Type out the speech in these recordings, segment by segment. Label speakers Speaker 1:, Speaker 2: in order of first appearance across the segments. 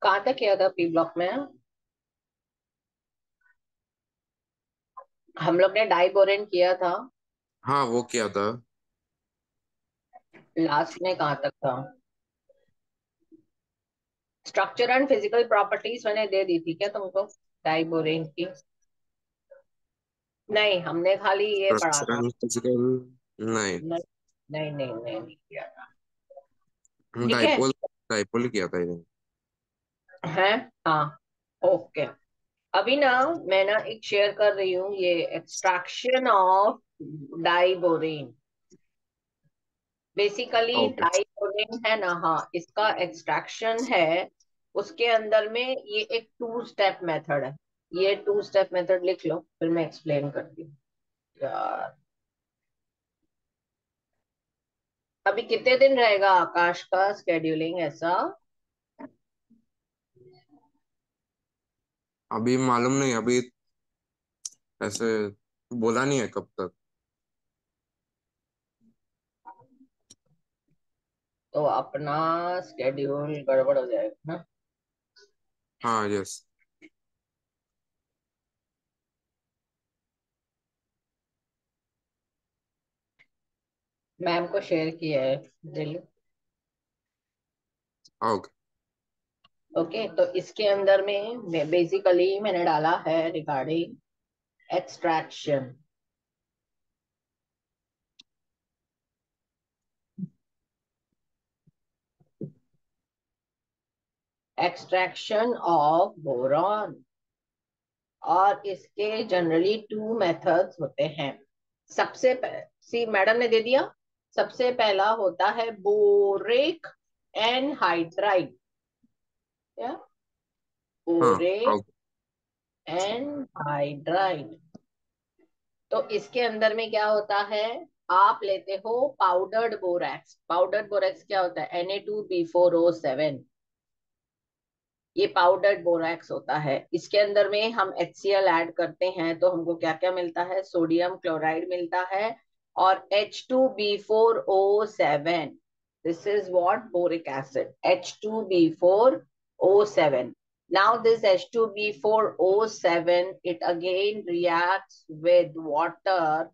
Speaker 1: कहाँ तक किया था पी ब्लॉक में? हम लोग ने डाइबोरेन किया था।
Speaker 2: हाँ वो किया था।
Speaker 1: लास्ट में कहाँ तक था? स्ट्रक्चर एंड फिजिकल प्रॉपर्टीज मैंने दे दी थी क्या तुमको डाइबोरेन की? नहीं, हमने खाली ये पढ़ा था।
Speaker 2: Structural physical. नहीं।
Speaker 1: नहीं नहीं नहीं नहीं, नहीं किया था। ठीक है।
Speaker 2: डाइपोल। डाइपोल किया था ये।
Speaker 1: है। हाँ। ओके। अभी ना मैं ना एक शेयर कर रही हूँ ये extraction of diborane. Basically
Speaker 2: okay.
Speaker 1: Diborane है ना, हाँ, इसका एक्सट्रैक्शन है। उसके अंदर में ये एक टू स्टेप मेथड है। ये टू स्टेप मेथड लिख लो, फिर मैं एक्सप्लेन करती हूँ। यार, अभी कितने दिन रहेगा आकाश का स्केड्यूलिंग ऐसा?
Speaker 2: अभी मालूम नहीं अभी। ऐसे बोला नहीं है कब तक।
Speaker 1: तो अपना स्केड्यूल गड़बड़ हो जाएगा ना।
Speaker 2: हाँ यस।
Speaker 1: मैम को शेयर किया है दिल।
Speaker 2: ओके।
Speaker 1: ओके, तो इसके अंदर में बेसिकली मैंने डाला है regarding extraction. Extraction of boron. और इसके जनरली टू मेथड्स होते हैं। सी मैडम ने दे दिया। सबसे पहला होता है बोरिक एनहाइड्राइड, या
Speaker 2: हाँ
Speaker 1: बोरेट
Speaker 2: ओके।
Speaker 1: एनहाइड्राइड। तो इसके अंदर में क्या होता है? आप लेते हो पाउडर्ड बोरैक्स। पाउडर्ड बोरैक्स क्या होता है? Na2B4O7। ये पाउडर्ड बोरैक्स होता है। इसके अंदर में हम HCl ऐड करते हैं तो हमको क्या क्या मिलता है? सोडियम क्लोराइड मिलता है और H2B4O7। This is what? Boric acid, H2B4O7. Now this H2B4O7 it again reacts with water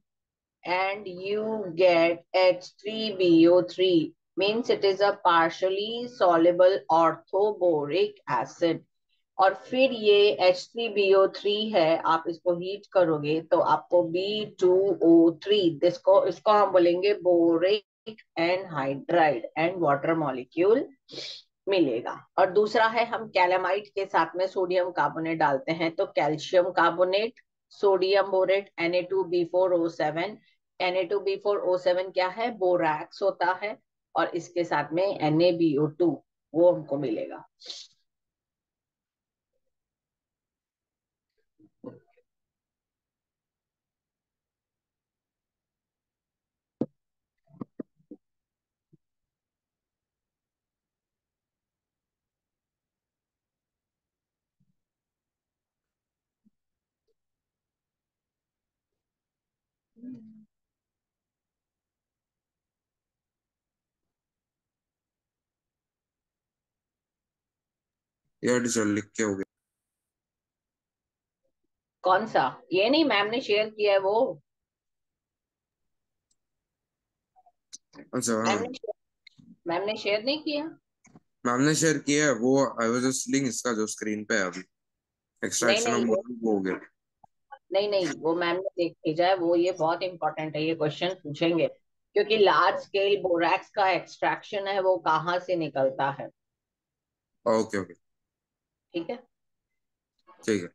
Speaker 1: and you get H3BO3, means it is a partially soluble orthoboric acid. और फिर ये H3BO3 है, आप इसको हीट करोगे तो आपको B2O3, इसको इसको हम बोलेंगे boric anhydride and water molecule मिलेगा। और दूसरा है, हम कैलामाइट के साथ में सोडियम कार्बोनेट डालते हैं तो calcium carbonate, sodium borate, Na2B4O7। Na2B4O7 क्या है? बोरैक्स होता है। और इसके साथ में NaBO2 वो हमको मिलेगा।
Speaker 2: ये डिटेल लिख के हो गया।
Speaker 1: कौन सा? ये नहीं, मैम ने शेयर किया है वो।
Speaker 2: अच्छा हाँ।
Speaker 1: मैम ने शेयर नहीं किया।
Speaker 2: मैम ने शेयर किया है वो। आई वाज जस्ट लिंक इसका जो स्क्रीन पे है अभी।
Speaker 1: नहीं
Speaker 2: एक्सट्रैक्शन ऑफ
Speaker 1: नहीं वो,
Speaker 2: मोटर वो हो गया।
Speaker 1: नहीं नहीं, वो मैम ने देख भेजा है वो। ये बहुत इंपॉर्टेंट है, ये क्वेश्चन पूछेंगे क्योंकि लार्ज स्केल बोरैक्स का एक्सट्रैक्शन है वो कहाँ से निकलता है।
Speaker 2: Okay okay.
Speaker 1: ठीक है।
Speaker 2: ठीक है।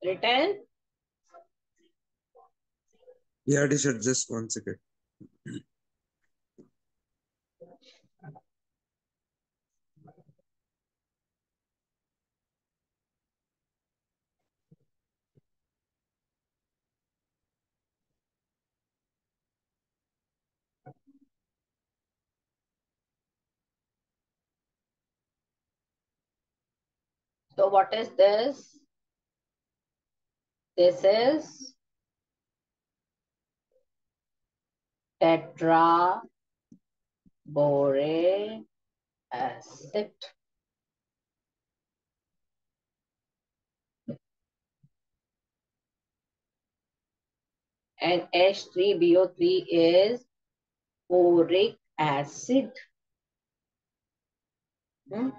Speaker 1: Written?
Speaker 2: Yeah, teacher, just 1 second.
Speaker 1: So what is this? This is tetraboric acid. And H3BO3 is boric acid. Hmm?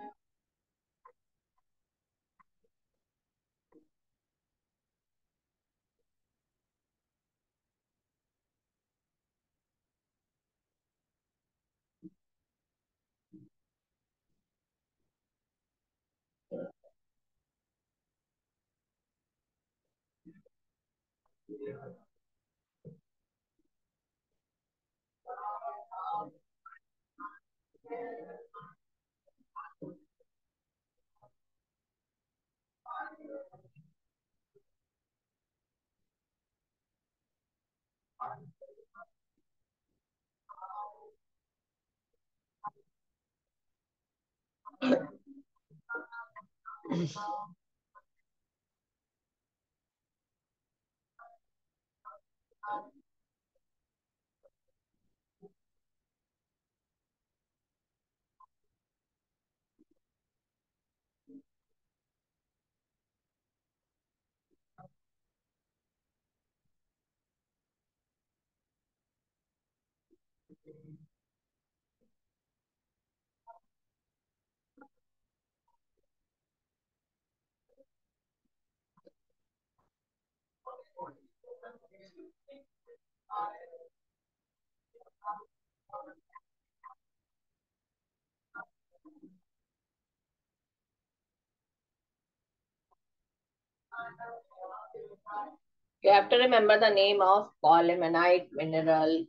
Speaker 1: You have to remember the name of colemanite mineral,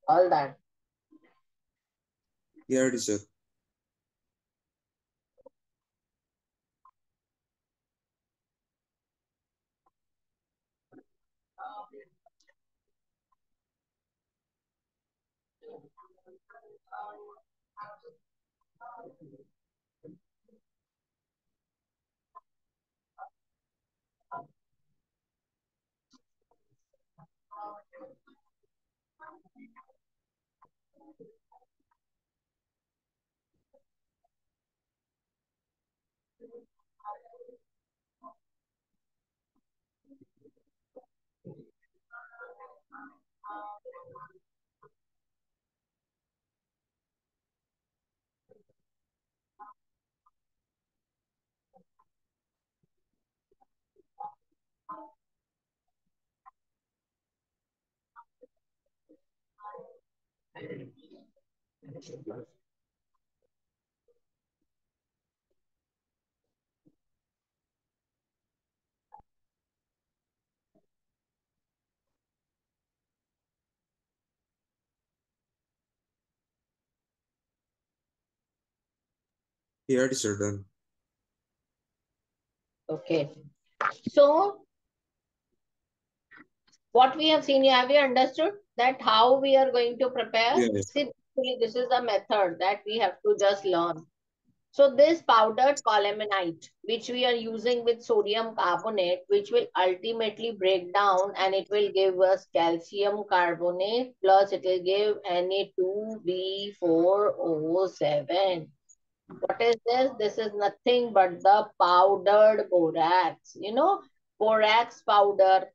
Speaker 1: all that.
Speaker 2: Yeah, teacher. Yeah, teacher, done.
Speaker 1: Okay. So What we have seen, have you understood that how we are going to prepare?
Speaker 2: Yeah, yeah.
Speaker 1: See, actually, this is a method that we have to just learn. So this powdered colemanite, which we are using with sodium carbonate, which will ultimately break down and it will give us calcium carbonate, plus it will give Na2B4O7. What is this? This is nothing but the powdered borax. You know, borax powder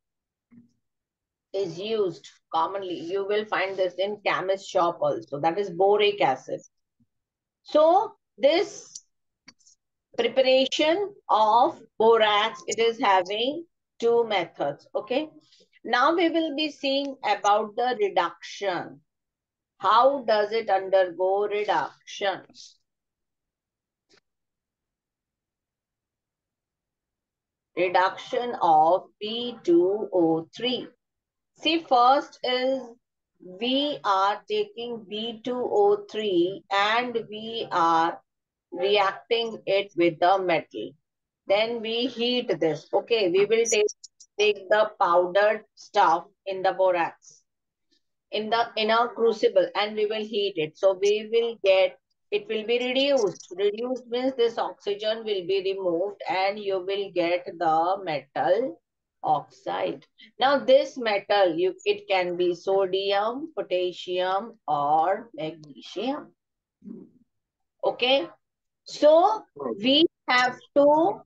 Speaker 1: is used commonly. You will find this in chemist shop also. That is boric acid. So this preparation of borax, it is having two methods. Okay. Now we will be seeing about the reduction. How does it undergo reduction? Reduction of B2O3. See, first is we are taking B2O3 and we are reacting it with the metal. Then we heat this. Okay, we will take the powdered stuff in the borax in a crucible and we will heat it. So we will get, it will be reduced. Reduced means this oxygen will be removed and you will get the metal oxide. Now this metal, it can be sodium, potassium or magnesium. Okay. So we have to,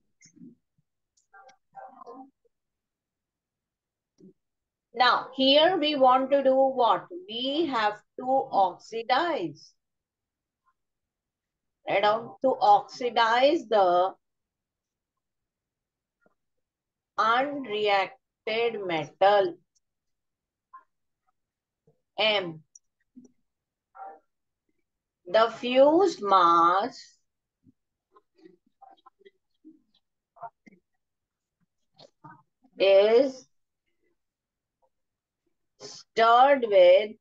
Speaker 1: now here we want to do what? We have to oxidize. Write down, to oxidize the unreacted metal M. The fused mass is stirred with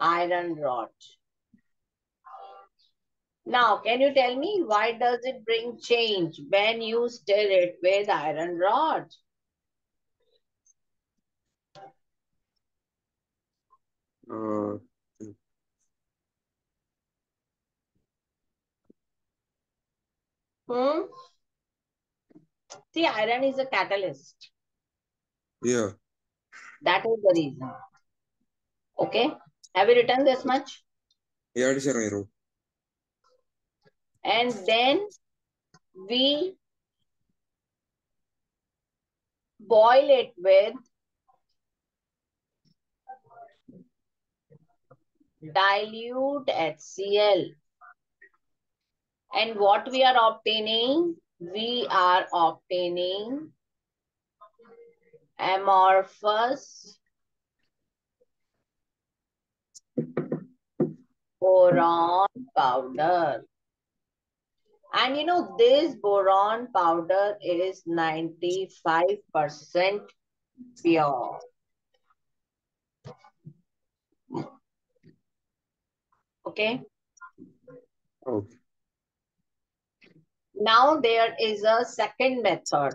Speaker 1: iron rod. Now, can you tell me why does it bring change when you stir it with iron rod?
Speaker 2: Uh,
Speaker 1: Hmm? See, iron is a catalyst.
Speaker 2: yeah.
Speaker 1: That is the reason. Okay. Have you written this much?
Speaker 2: Yeah, teacher, I wrote.
Speaker 1: And then we boil it with dilute HCl. And what we are obtaining? We are obtaining amorphous boron powder. And you know, this boron powder is 95% pure. Okay.
Speaker 2: Okay.
Speaker 1: Now there is a second method.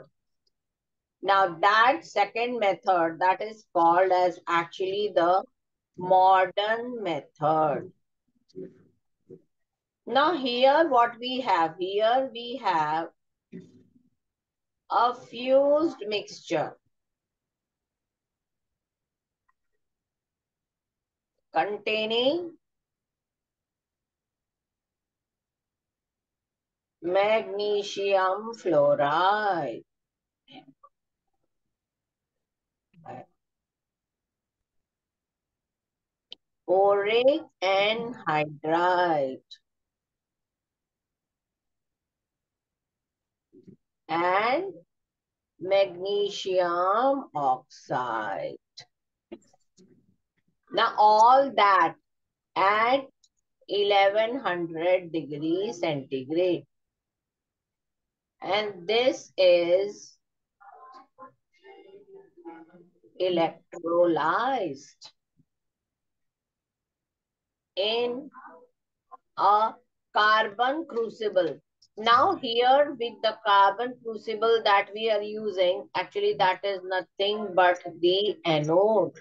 Speaker 1: Now that second method, that is called as actually the modern method. Now here what we have, here we have a fused mixture containing magnesium fluoride, boric anhydride, and magnesium oxide. Now all that at 1100 degrees centigrade. And this is electrolyzed in a carbon crucible. Now here with the carbon crucible that we are using, actually that is nothing but the anode.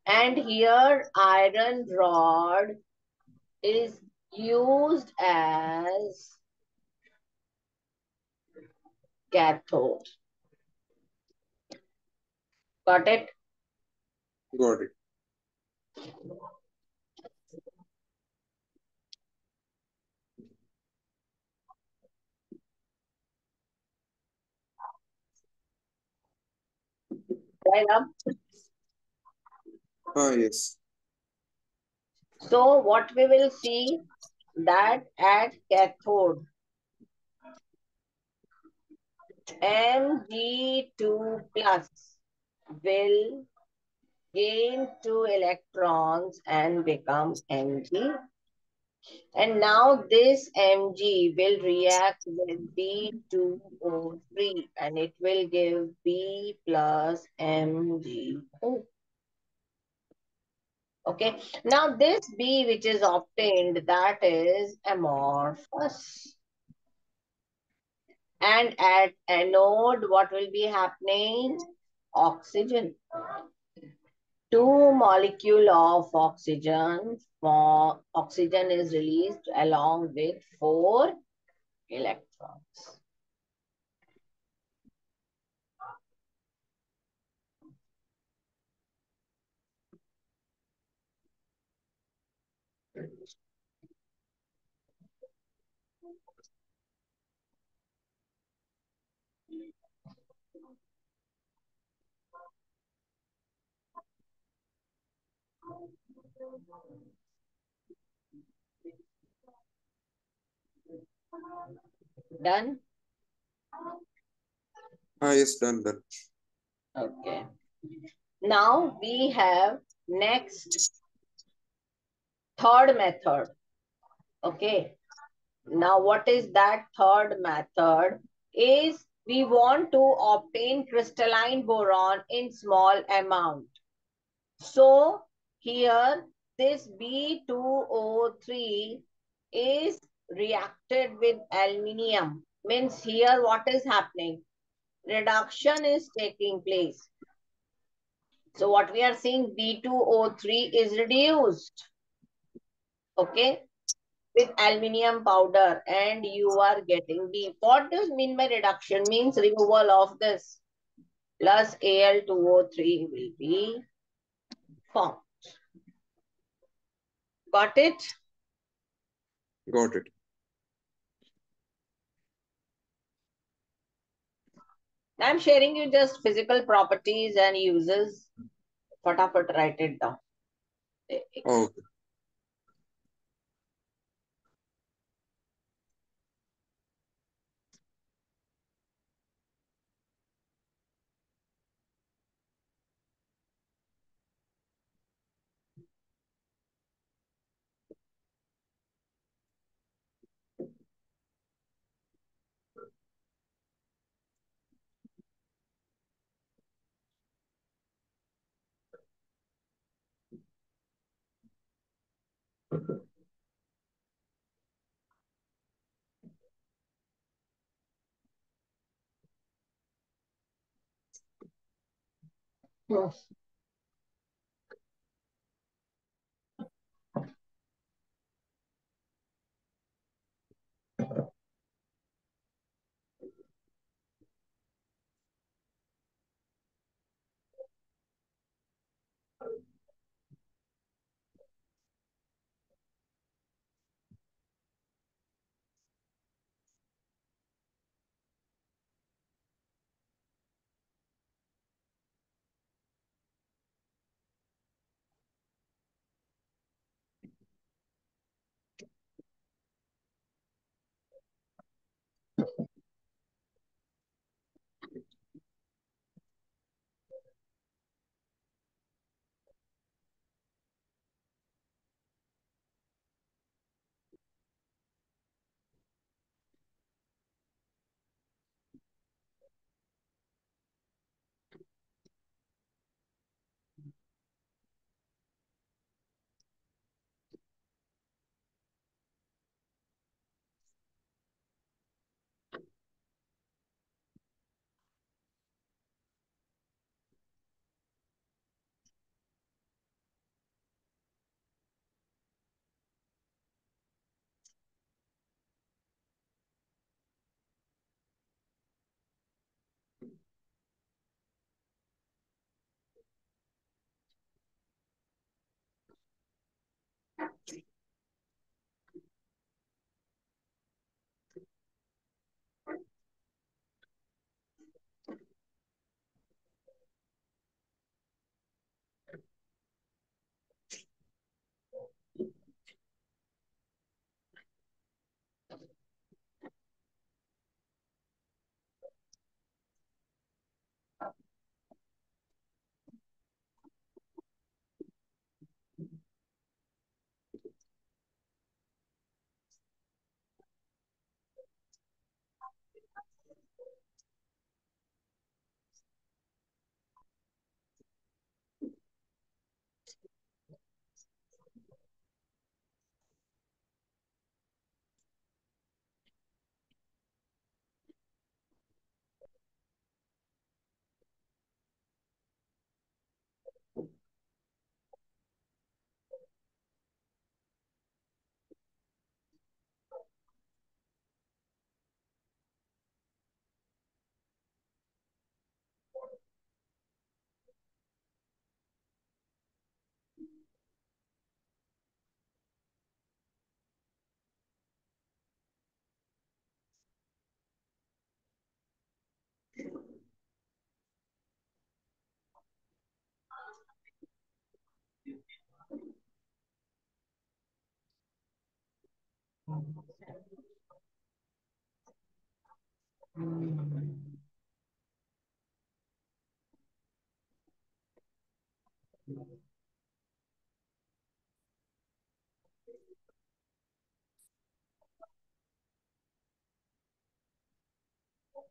Speaker 1: And here iron rod is used as cathode. Got it?
Speaker 2: Got it.
Speaker 1: Right up.
Speaker 2: Yes.
Speaker 1: So what we will see that at cathode, Mg2 plus will gain 2 electrons and become Mg. And now this Mg will react with B2O3 and it will give B plus Mg2. Okay, now this B which is obtained, that is amorphous. And at anode, what will be happening? Oxygen. 2 molecule of oxygen, for oxygen is released along with 4 electrons. Done?
Speaker 2: Yes, done, done.
Speaker 1: Okay. Now we have next third method. Okay. Now what is that third method? Is we want to obtain crystalline boron in small amount. So here this B2O3 is reacted with aluminium. Means here what is happening? Reduction is taking place. So what we are seeing, B2O3 is reduced. Okay, with aluminium powder, and you are getting B. What does mean by reduction? Means removal of this plus Al2O3 will be formed. Got it?
Speaker 2: Got it.
Speaker 1: I'm sharing you just physical properties and uses. Fatafat write it down.
Speaker 2: Okay.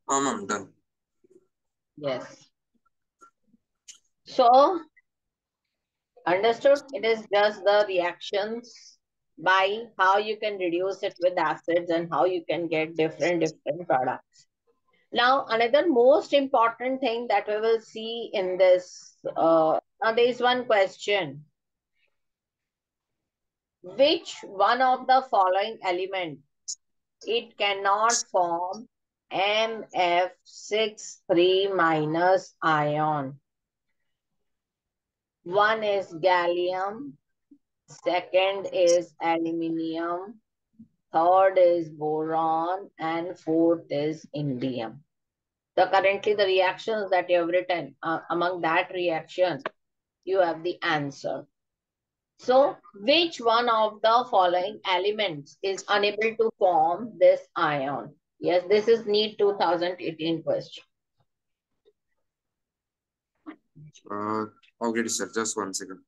Speaker 2: Ma'am, done.
Speaker 1: Yes. So, understood? It is just the reactions by how you can reduce it with acids and how you can get different products. Now, another most important thing that we will see in this, now there is one question. Which one of the following element it cannot form MF63 minus ion? One is gallium, second is aluminium, third is boron, and fourth is indium. Currently the reactions that you have written, among that reaction, you have the answer. So, which one of the following elements is unable to form this ion? Yes, this is NEET 2018 question.
Speaker 2: Okay, teacher, just 1 second.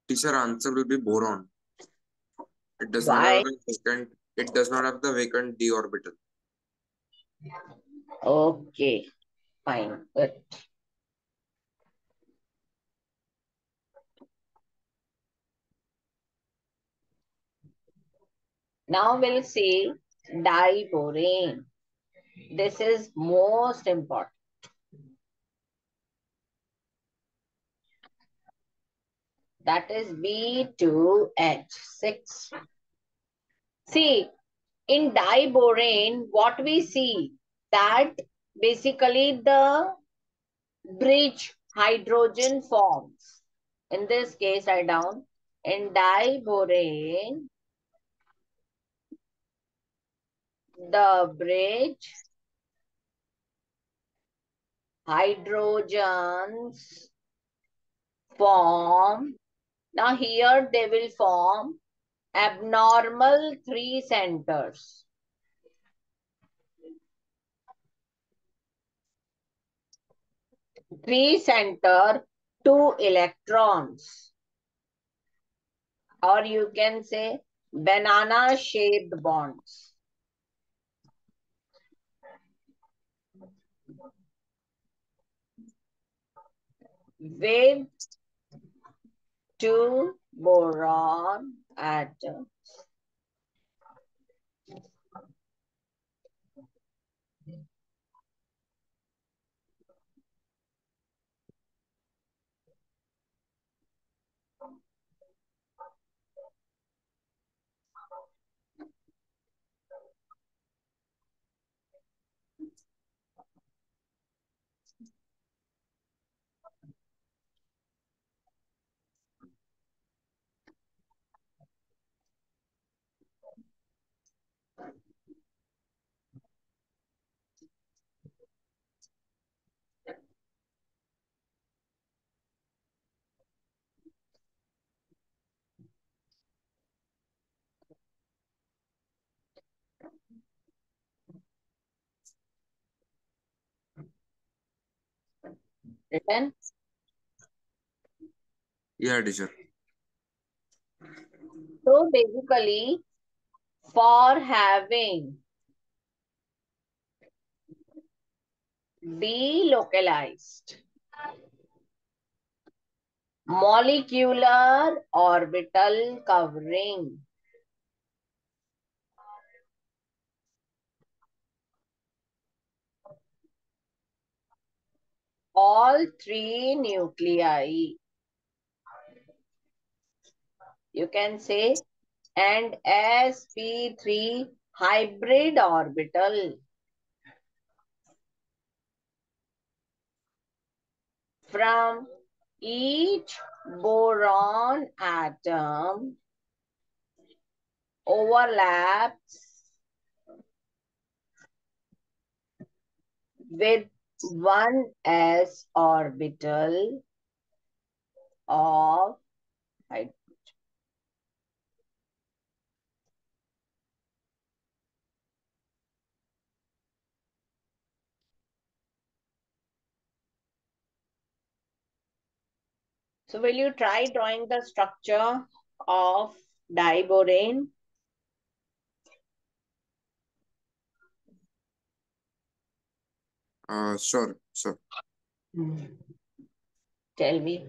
Speaker 2: Teacher, answer will be boron. It does not
Speaker 1: Why?
Speaker 2: have the vacant. It does not have the vacant d orbital.
Speaker 1: Okay, fine. Good. Now we'll see diborane. This is most important. That is B2H6. See, in diborane, what we see that basically the bridge hydrogen forms. In this case, I down. In diborane, the bridge hydrogens form. Now here they will form abnormal 3 centers. 3 center, 2 electrons. Or you can say banana shaped bonds. With 2 boron atoms. Written?
Speaker 2: Yeah, teacher.
Speaker 1: So basically, for having delocalized molecular orbital covering all 3 nuclei, you can say, and sp3 hybrid orbital. From each boron atom overlaps with one s orbital of hydrogen. So will you try drawing the structure of diborane?
Speaker 2: Sure, sure.
Speaker 1: Tell me.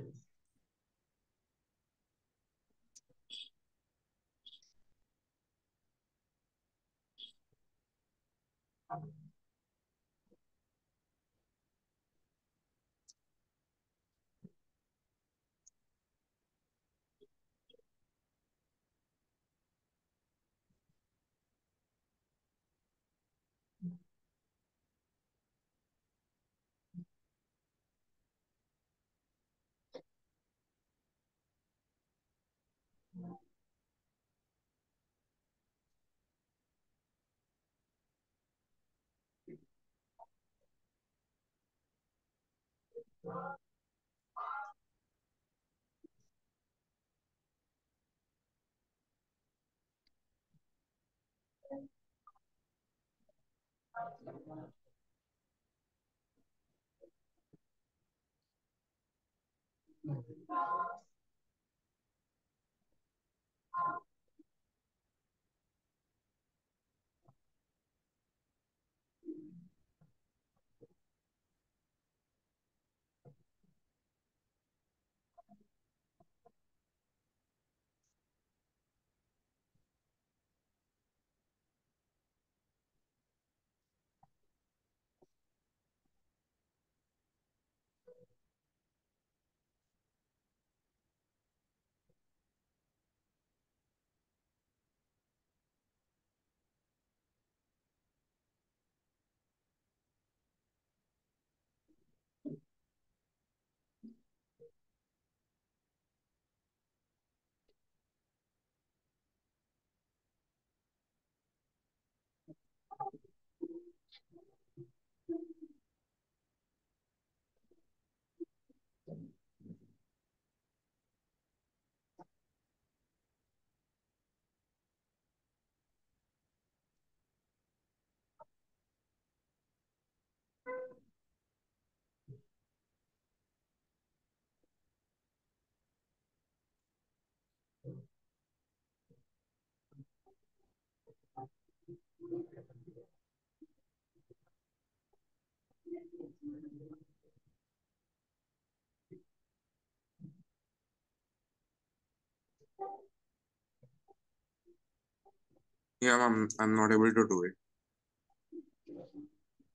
Speaker 2: Yeah, I'm not able to do it.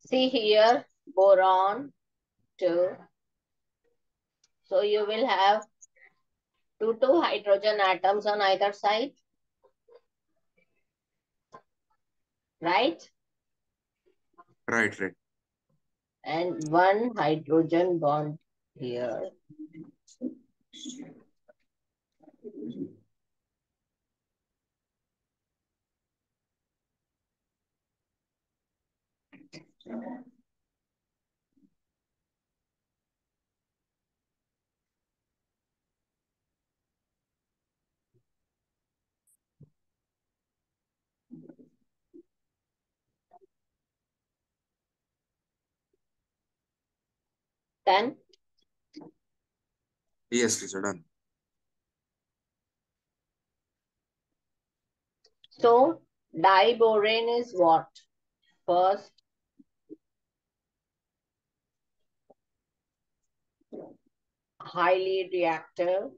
Speaker 1: See here, boron 2. So you will have two hydrogen atoms on either side, right?
Speaker 2: Right, right.
Speaker 1: And one hydrogen bond here. Then,
Speaker 2: Yes, teacher, done.
Speaker 1: so diborane is what? First, highly reactive,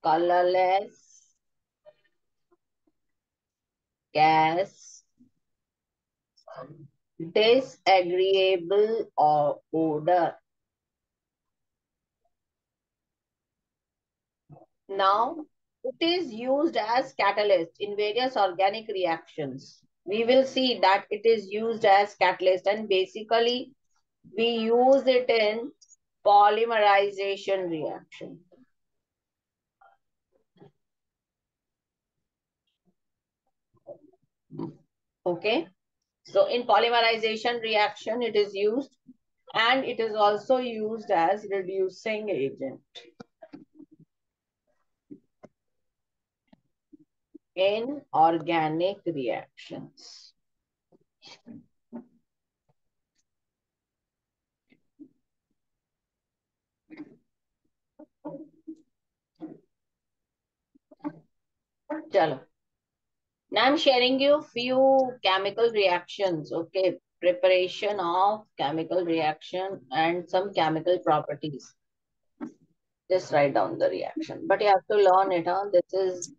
Speaker 1: colorless gas, disagreeable or odor. Now, it is used as catalyst in various organic reactions. We will see that it is used as catalyst, and basically we use it in polymerization reaction. Okay. So in polymerization reaction, it is used, and it is also used as reducing agent in organic reactions. Chalo. Now I'm sharing you few chemical reactions, okay? Preparation of chemical reaction and some chemical properties. Just write down the reaction. But you have to learn it, huh? This is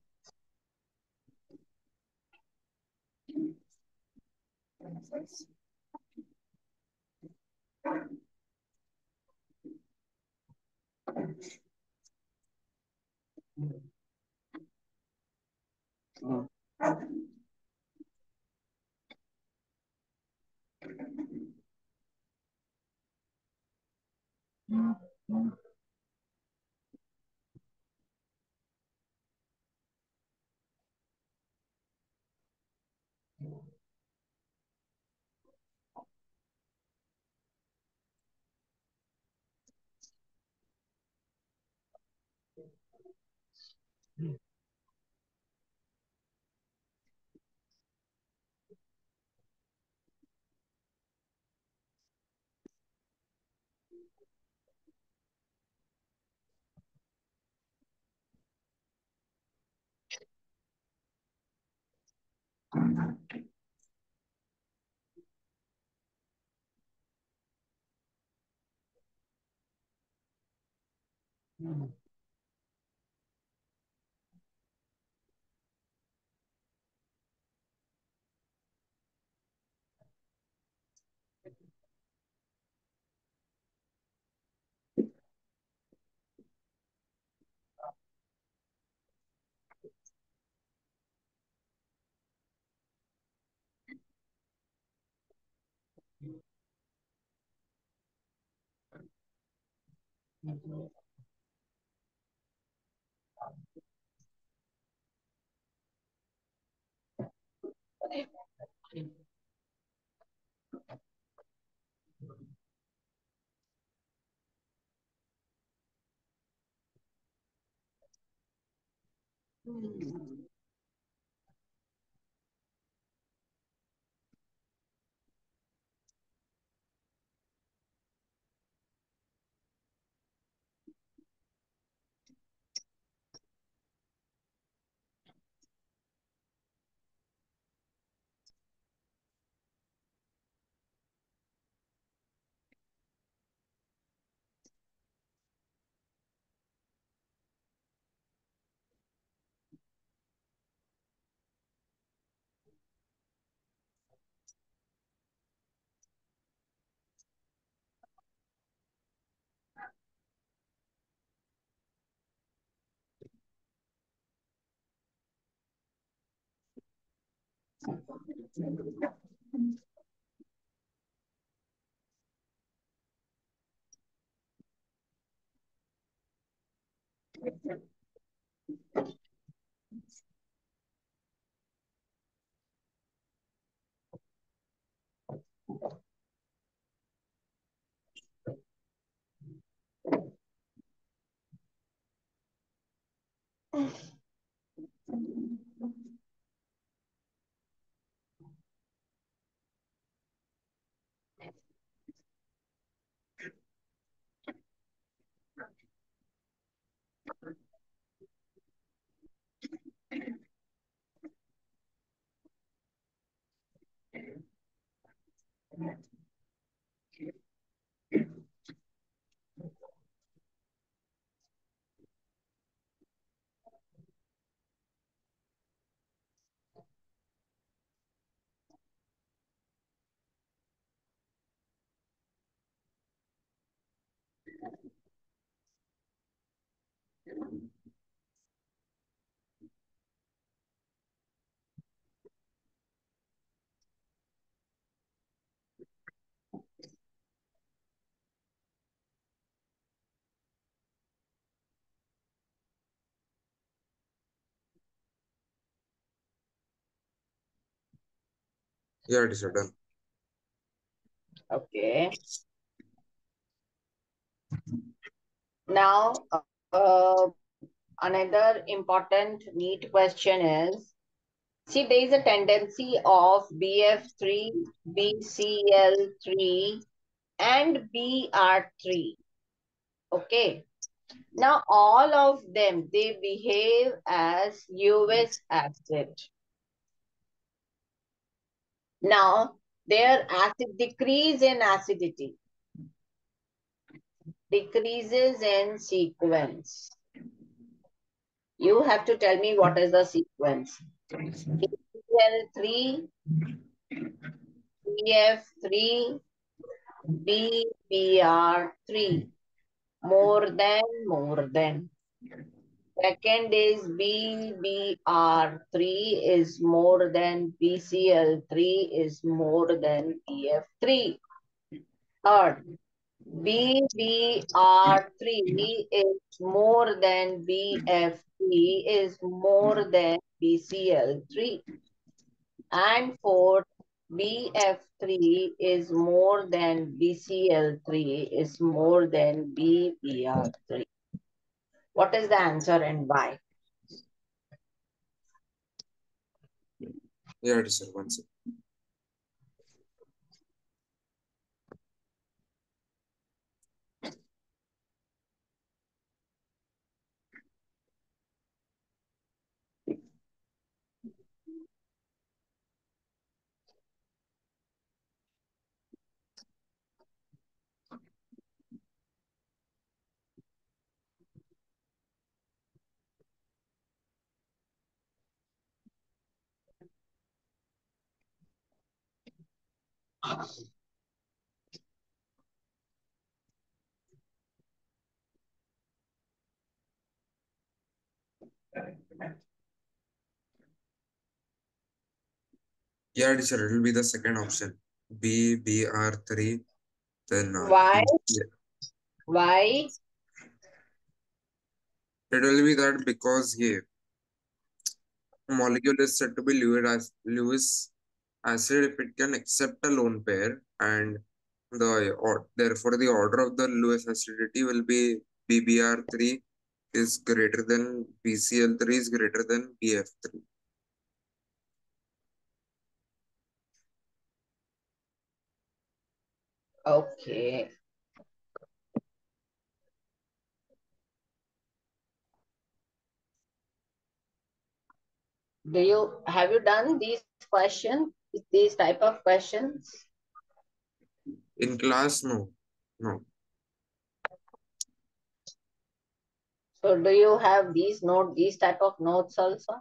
Speaker 2: Yeah, teacher, done.
Speaker 1: Okay. Now, another important NEET question is, see, there is a tendency of BF3, BCl3, and BR3. Okay. Now, all of them, they behave as Lewis acid. Now, their acid decrease in acidity, decreases in sequence. You have to tell me what is the sequence. ACL3, BF3, BBr3. More than. Second is BBr3 is more than BCl3 is more than BF3. Third, BBr3 is more than BF3 is more than BCl3. And fourth, BF3 is more than BCl3 is more than BBr3. What is the answer and why?
Speaker 2: Yeah, teacher, one second. Yeah, teacher, it will be the second option. BBr3, then
Speaker 1: Why? Why?
Speaker 2: it will be that because here molecule is said to be Lewis acid if it can accept a lone pair, and therefore the order of the Lewis acidity will be BBr3 is greater than BCl3 is greater than BF3.
Speaker 1: Okay. Have you done these questions, these type of questions?
Speaker 2: In class, no. No.
Speaker 1: So do you have these type of notes also?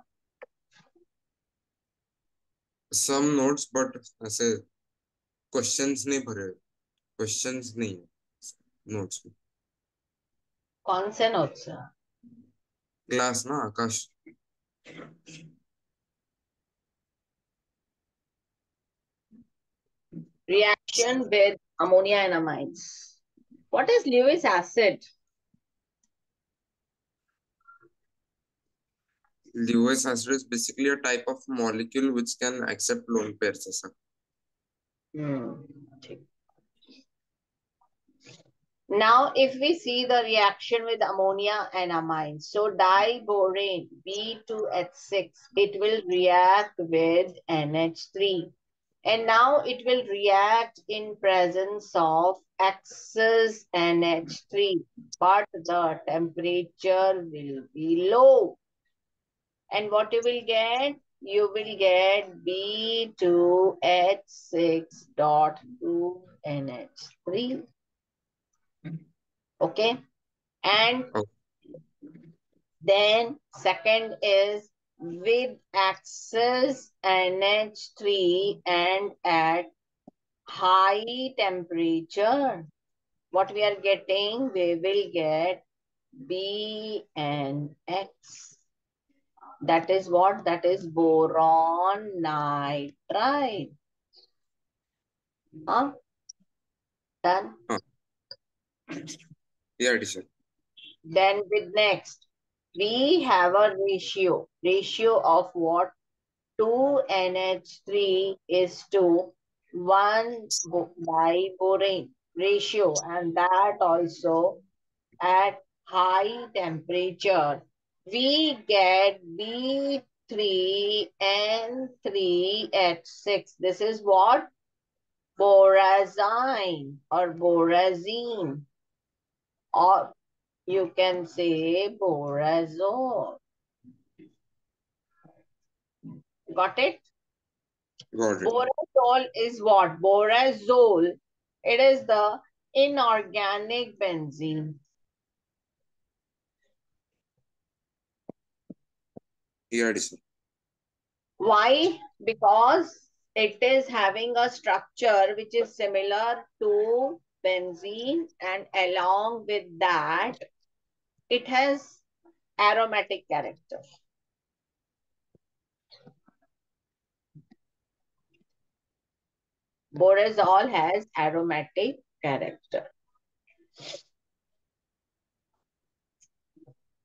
Speaker 2: Some notes, but ऐसे questions नहीं भरे. Questions नहीं. Notes.
Speaker 1: कौन से notes?
Speaker 2: Class ना आकाश.
Speaker 1: Reaction with ammonia and amines. What is Lewis acid?
Speaker 2: Lewis acid is basically a type of molecule which can accept lone pairs. ऐसा.
Speaker 1: Now, if we see the reaction with ammonia and amines, so diborane B2H6, it will react with NH3. And now it will react in presence of excess NH3, but the temperature will be low. And what you will get? You will get B2H6.2NH3. Okay. And
Speaker 2: Oh,
Speaker 1: then second is with excess NH3 and at high temperature, what we are getting, we will get BNX. That is what? That is boron nitride. Huh? Done.
Speaker 2: oh. Yeah, teacher.
Speaker 1: Then with next, we have a ratio. Ratio of what? 2NH3 is to 1 diborane ratio, and that also at high temperature. We get B3N3H6. This is what? Borazine or borazine, or you can say borazole. Got it?
Speaker 2: Got it.
Speaker 1: Borazole is what? Borazole. It is the inorganic benzene.
Speaker 2: Yeah, sir.
Speaker 1: Why? Because it is having a structure which is similar to benzene, and along with that, it has aromatic character. Borazole has aromatic character.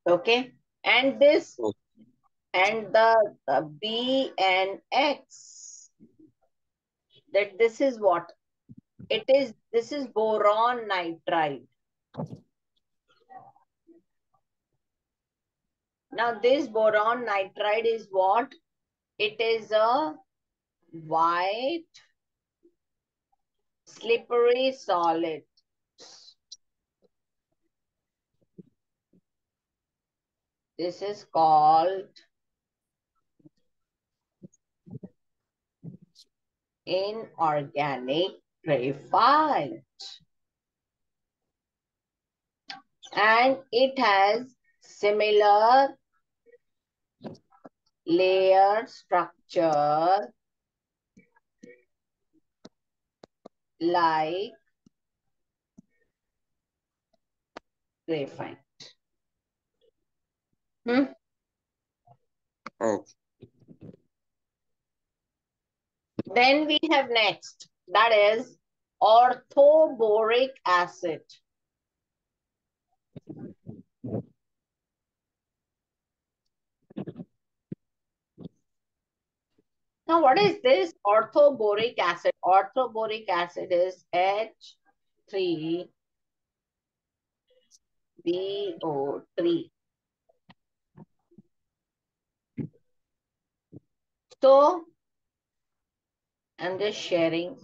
Speaker 1: Okay. And this,
Speaker 2: Okay.
Speaker 1: and the B and X, that this is what? It is, this is boron nitride. Now this boron nitride is what? It is a white slippery solid. This is called inorganic graphite. And it has similar layer structure like graphite. Hmm?
Speaker 2: Okay.
Speaker 1: Then we have next, that is orthoboric acid. Now, what is this orthoboric acid? Orthoboric acid is H3BO3. So, I'm just sharing.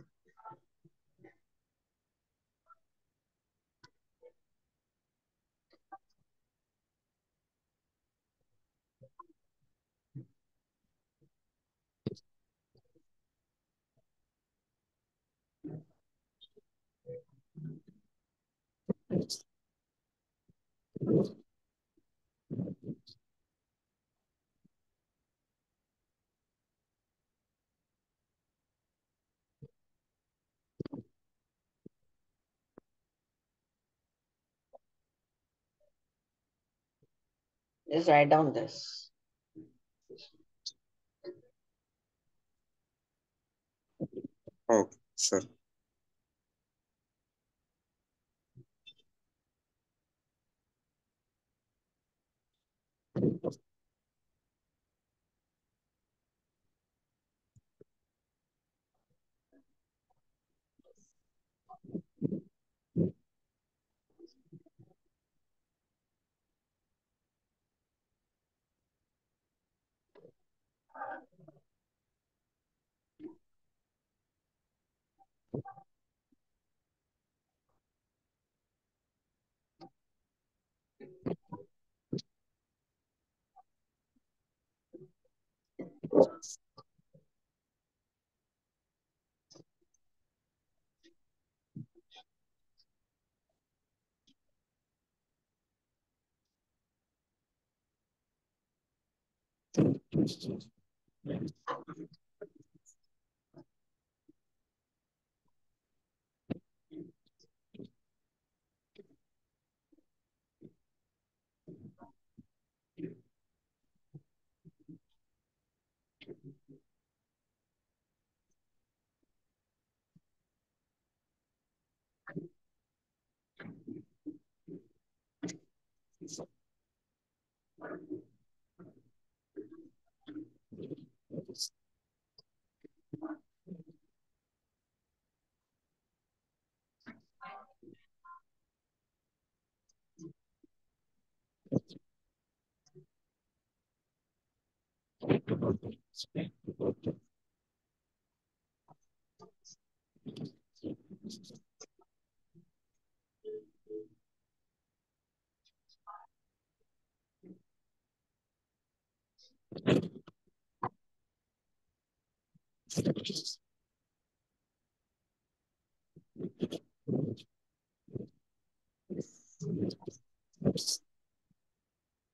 Speaker 1: Just write down this.
Speaker 2: Okay, sir.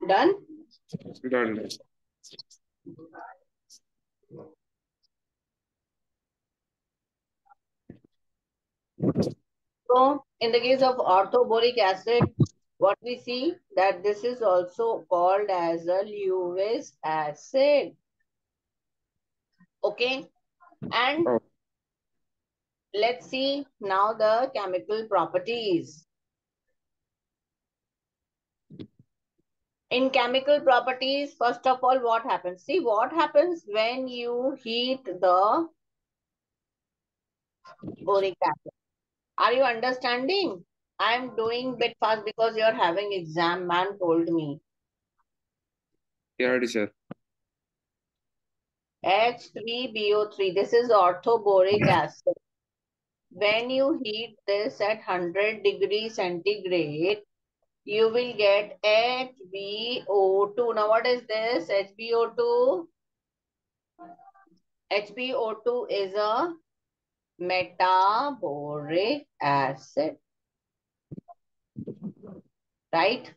Speaker 1: Done?
Speaker 2: Done.
Speaker 1: So, in the case of orthoboric acid, what we see that this is also called as a Lewis acid. Okay, and
Speaker 2: Oh,
Speaker 1: let's see now the chemical properties. In chemical properties, first of all, what happens? See what happens when you heat the boric acid. Are you understanding? I'm doing bit fast because you're having exam, man told me.
Speaker 2: yeah, teacher.
Speaker 1: H3BO3, this is orthoboric acid. When you heat this at 100 degrees centigrade, you will get HbO2. Now what is this? HbO2? HbO2 is a metaboric acid, right?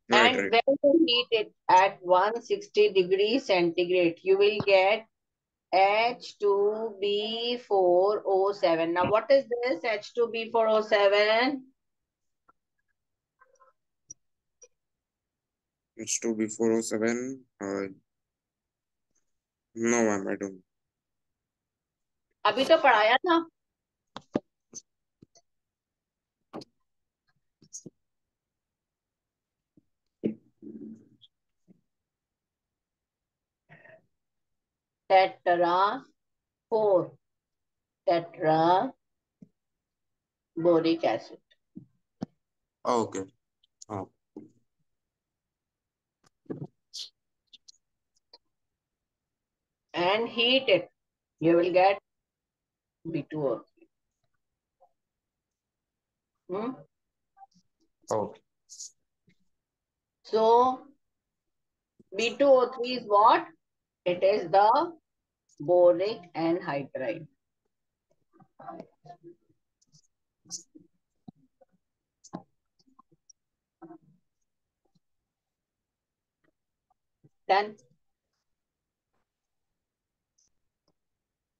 Speaker 2: Right,
Speaker 1: And
Speaker 2: right.
Speaker 1: when you heat it at 160 degrees centigrade, you will get H2B4O7. Now, what is this H2B4O7?
Speaker 2: It's 2B407. No, ma'am, I don't.
Speaker 1: अभी तो पढ़ाया था. Tetra 4. Tetra boric acid.
Speaker 2: Oh, okay. Oh.
Speaker 1: And heat it. You will get B2O3.
Speaker 2: Okay.
Speaker 1: So, B2O3 is what? It is the boric anhydride. Done?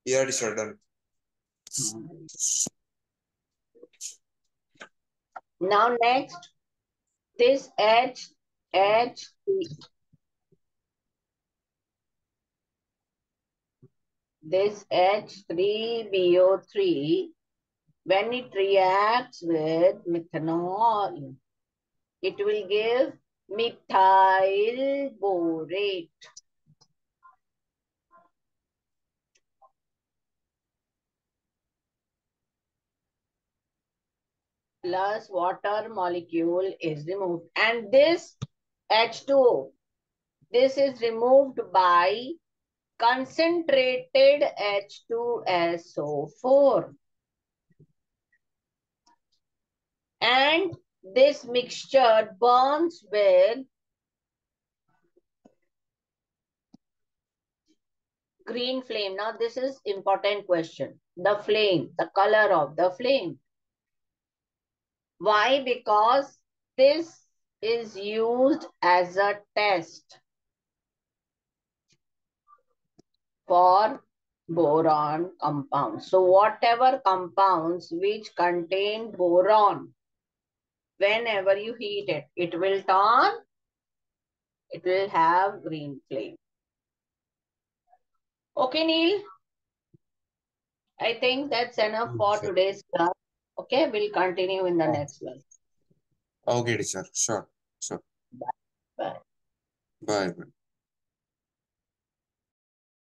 Speaker 2: Yeah, teacher, done.
Speaker 1: Now next, this this H3BO3, when it reacts with methanol, it will give methyl borate. Plus water molecule is removed. And this H2O, this is removed by concentrated H2SO4. And this mixture burns with green flame. Now this is important question. The flame, the color of the flame. Why? Because this is used as a test for boron compounds. So whatever compounds which contain boron, whenever you heat it, it will have green flame. Okay, Neil? I think that's enough for
Speaker 2: Sure.
Speaker 1: today's class. Okay, we'll continue in the next one.
Speaker 2: Okay, teacher. Sure. Sure.
Speaker 1: Bye.
Speaker 2: Bye. Bye.